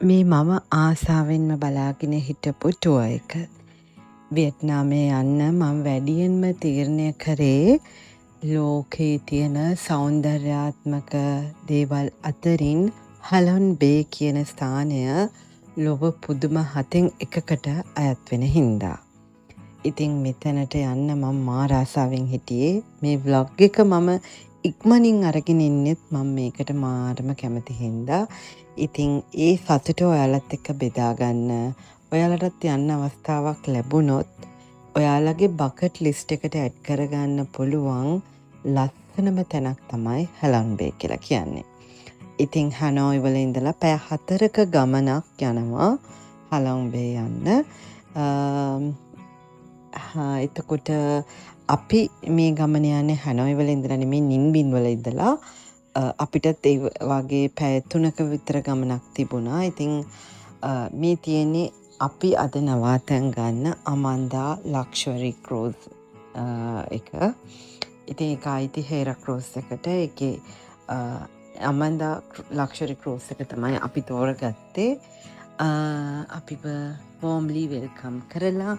මේ මම ආසාවෙන්ම බලාගෙන හිටපු ටුව එක. වියට්නාමේ යන්න මම වැඩියෙන්ම තීරණය කරේ ලෝකයේ තියෙන සෞන්දර්යාත්මක දේවල් අතරින් හලොන් බේ කියන ස්ථානය ලොව පුදුම 7න් එකකට අයත් වෙන හින්දා. ඉතින් මෙතැනට යන්න මම මාර ආසාවෙන් හිටියේ. මේ ව්ලොග් එක මම ඉක්මනින් අරගෙන ඉන්නෙත් මම මේකට මාරම කැමති හින්දා. ඉතින් ඒ සතුට ඔයාලත් එක්ක බෙදා ගන්න. ඔයාලටත් යන්න අවස්ථාවක් ලැබුණොත් ඔයාලගේ බකට් ලිස්ට් එකට ඇඩ් කරගන්න පුළුවන් ලස්සනම තැනක් තමයි හලොන් බේ කියලා කියන්නේ. ඉතින් හනෝයි වල ඉඳලා පැය 4ක ගමනක් යනවා හලොන් බේ යන්න. එතකොට අපි මේ ගමන යන්නේ හනෝයි වල ඉඳලා නෙමෙයි නින්බින් වල ඉඳලා. අපිටත් ඒ වගේ පැය 3ක විතර ගමනක් තිබුණා. ඉතින් මේ තියෙන්නේ අපි අද නවාතැන් ගන්න අමන්දා ලක්ෂරි ක්‍රූස් එක. ඉතින් ඒක අයිති හේර ක්‍රූස් එකට. ඒකේ අමන්දා ලක්ෂරි ක්‍රූස් එක තමයි අපි තෝරගත්තේ. අපිව වෝම්ලි වෙල්කම් කරලා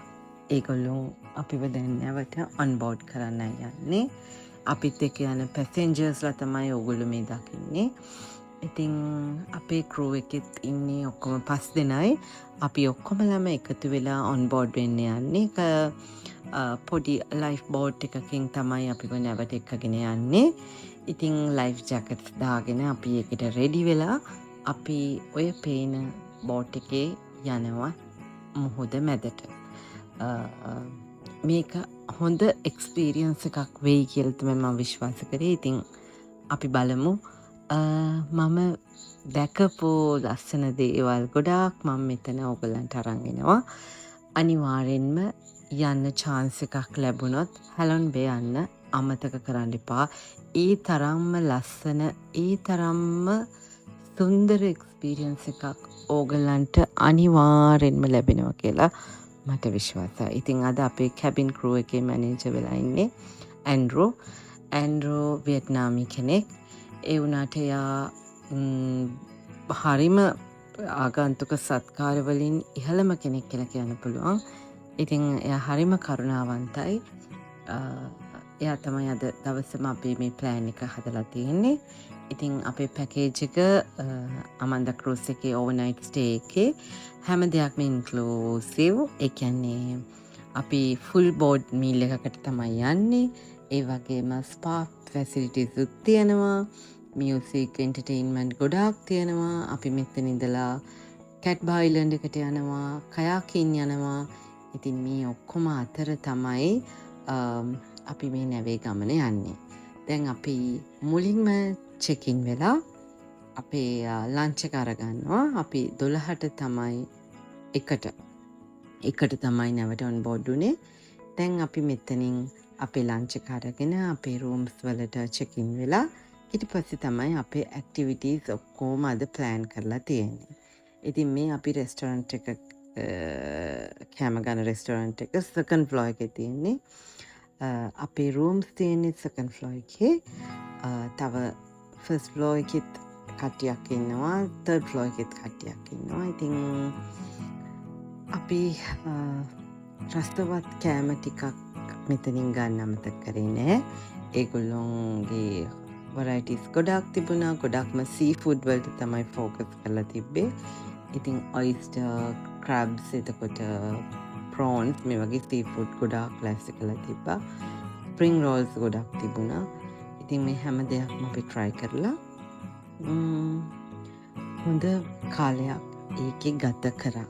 ඒගොල්ලෝ අපිව දැන් නැවත ඔන්බෝඩ් කරන්න යන්නේ. අපිත් එක්ක යන පැසෙන්ජර්ස්ලා තමයි ඔයගොල්ලෝ මේ දකින්නේ. ඉතින් අපේ ක්‍රූ එකෙත් ඉන්නේ ඔක්කොම 5 දෙනයි. අපි ඔක්කොමලම එකතු වෙලා ඔන්බෝඩ් වෙන්න යන්නේ. පොඩි ලයිෆ් බෝට් එකකින් තමයි අපිව නැවත එක්කගෙන යන්නේ. ඉතින් ලයිෆ් ජැකට්ස් දාගෙන අපි ඒකට රෙඩි වෙලා අපි ඔය පේන බෝට් එකේ යනවා මුහුද මැදට. මේක හොඳ එක්ස්පීරියන්ස් එකක් වෙයි කියලා තමයි මම විශ්වාස කරේ. ඉතින් අපි බලමු. මම දැකපු ලස්සන දේවල් ගොඩාක් මම මෙතන ඔයගලන්ට අරන් එනවා. අනිවාර්යෙන්ම යන්න chance එකක් ලැබුණොත් හලොන් බේ යන්න අමතක කරන්න එපා. ඒ තරම්ම ලස්සන, ඒ තරම්ම සුන්දර එක්ස්පීරියන්ස් එකක් ඕගලන්ට අනිවාර්යෙන්ම ලැබෙනවා කියලා මට විශ්වාසයි. ඉතින් අද අපේ කැබින් ක්‍රූ එකේ මැනේජර් වෙලා ඉන්නේ ඇන්ඩ්‍රෝ වියට්නාමි කෙනෙක්. ඒ වුණාට එයා හරිම ආගන්තුක සත්කාර වලින් ඉහළම කෙනෙක් කියලා කියන්න පුළුවන්. ඉතින් එයා හරිම කරුණාවන්තයි. එයා තමයි අද දවසම අපේ මේ ප්ලෑන් එක හදලා තියෙන්නේ. ඉතින් අපේ පැකේජ් එක අමන්දා ක්‍රූස් එකේ ඕවර්නයිට් ස්ටේ එකේ හැම දෙයක්ම ඉන්ක්ලූසිව්. ඒ කියන්නේ අපි ෆුල් බෝඩ් මීල් එකකට තමයි යන්නේ. ඒ වගේම ස්පා ෆැසිලිටිස් උත් තියෙනවා. මියුසික් එන්ටර්ටේන්මන්ට් ගොඩාක් තියෙනවා. අපි මෙතන ඉඳලා කැට්බා අයිලන්ඩ් එකට යනවා, කයාකින් යනවා. ඉතින් මේ ඔක්කොම අතර තමයි අපි මේ නැවේ ගමන යන්නේ. දැන් අපි මුලින්ම චෙකින් වෙලා අපේ ලන්ච් එක අරගන්නවා. අපි 12ට තමයි එකට තමයි නැවට ඔන් බෝඩ් උනේ. දැන් අපි මෙතනින් අපේ ලන්ච් එක අරගෙන අපේ රූම්ස් වලට චෙකින් වෙලා ඊට පස්සේ තමයි අපේ ඇක්ටිවිටීස් ඔක්කොම අද ප්ලෑන් කරලා තියෙන්නේ. ඉතින් මේ අපි රෙස්ටොරන්ට් එක කෑම ගන්න රෙස්ටොරන්ට් එක සෙකන්ඩ් ෆ්ලෝර් එකේ තියෙන්නේ. අපේ රූම්ස් තියෙන්නේ සෙකන්ඩ් ෆ්ලෝර් එකේ. තව ෆස්ට් ෆ්ලෝර් එකෙත් කට්ටියක් ඉන්නවා, තර්ඩ් ෆ්ලෝර් එකෙත් කට්ටියක් ඉන්නවා. ඉතින් අපි රසවත් කෑම ටිකක් මෙතනින් ගන්න අමතක කරේ නෑ. ඒගොල්ලොන්ගේ වරයිටිස් ගොඩක් තිබුණා. ගොඩක්ම සී ෆුඩ් වලට තමයි ෆෝකස් කරලා තිබ්බේ. ඉතින් ඔයිස්ටර්, ක්‍රැබ්ස්, එතකොට ප්‍රෝන්ස් මේ වගේ සී ෆුඩ් ගොඩාක් ලෑස්ති කරලා තිබ්බා. ස්ප්‍රිං රෝල්ස් ගොඩක් තිබුණා. ඉතින් මේ හැම දෙයක්ම අපි try කරලා හොඳ කාලයක් ඒකේ ගත කරා.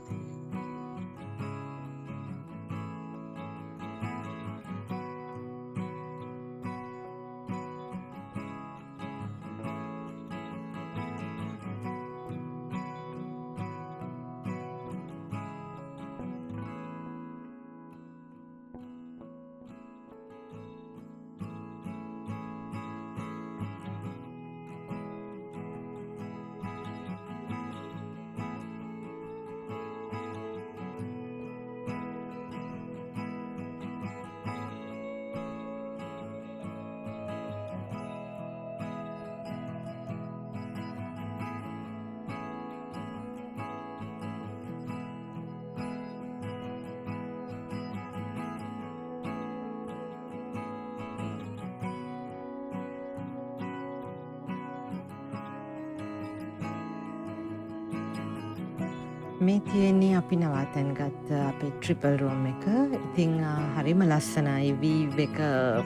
මේ තියෙන්නේ අපි නවාතැන් ගත්ත අපේ ට්‍රිපල් රෝම් එක. ඉතිං හරිම ලස්සනයි වීව් එක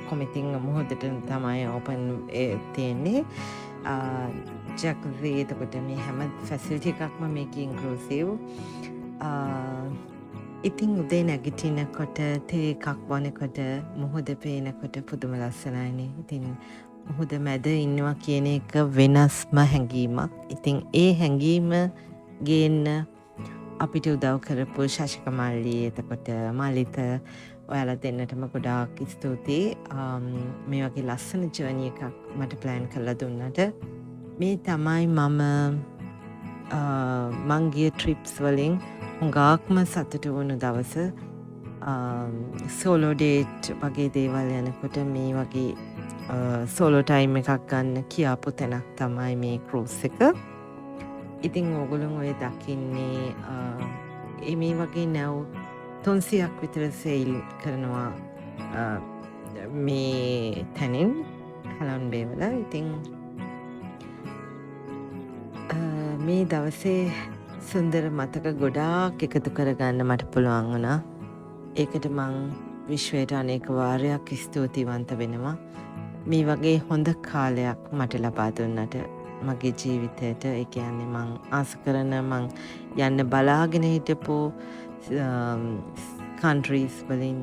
කොමිතිං මුහොදට තමයි ඕපන් තියෙන්නේ. ජක්සේ එතකොට මේ හැම ෆැසිලිටි එකක්ම මේක ඉන්ක්ලූසිව්. ඉතිං උදේ නැගිටිනකොට තේ එකක් බොනකොට මුහුද පේනකොට පුදුම ලස්සනයිනේ. ඉතින් මුහුද මැද ඉන්නවා කියන එක වෙනස්ම හැඟීමක්. ඉතින් ඒ හැඟීම ගේන්න අපිට උදව් කරපු ශශික මල්ලි එතකොට මලිත ඔයාලා දෙන්නටම ගොඩාක් ස්තුතියි. මේ වගේ ලස්සන ජර්නි එකක් මට ප්ලෑන් කරලා දුන්නට. මේ තමයි මං ගිය ට්‍රිප්ස් වලින් හුඟාක්ම සතුටු වුණු දවස. සෝලෝ ඩේට් වගේ දේවල් යනකොට මේ වගේ සෝලෝ ටයිම් එකක් ගන්න කියාපු තැනක් තමයි මේ ක්‍රූස් එක. ඉතිං ඕගොලුන් ඔය දකින්නේ මේ වගේ නැව් 300ක් විතර සෙයිල් කරනවා මේ තැනින් හැලොන් බේවල. ඉතිං මේ දවසේ සුන්දර මතක ගොඩාක් එකතු කරගන්න මට පුළුවන් වුණා. ඒකට මං විශ්වයට අනේක වාරයක් ස්තුතිවන්ත වෙනවා. මේ වගේ හොඳ කාලයක් මට ලබා දුන්නට මගේ ජීවිතයට. ඒ කියන්නේ මං ආස කරන මං යන්න බලාගෙන හිටපු කන්ට්‍රීස් වලින්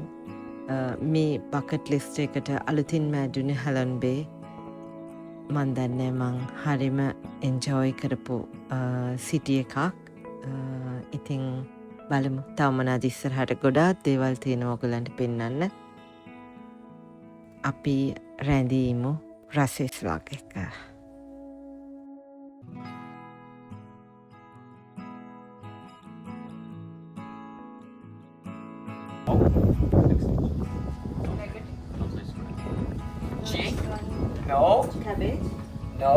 මේ බකට් ලිස්ට් එකට අලුතින්ම ඇඩුනේ හැලොන් බේ. මන් දන්නේ මං හරිම එන්ජෝයි කරපු සිටි එකක්. ඉතින් බලමු තව මොනවද ඉස්සරහට ගොඩාක් දේවල් තියෙනවා ඔයගලන්ට පෙන්වන්න. අපි රැඳීමු රසෙස් වලක් එක්ක. G? No. Cabbage. No.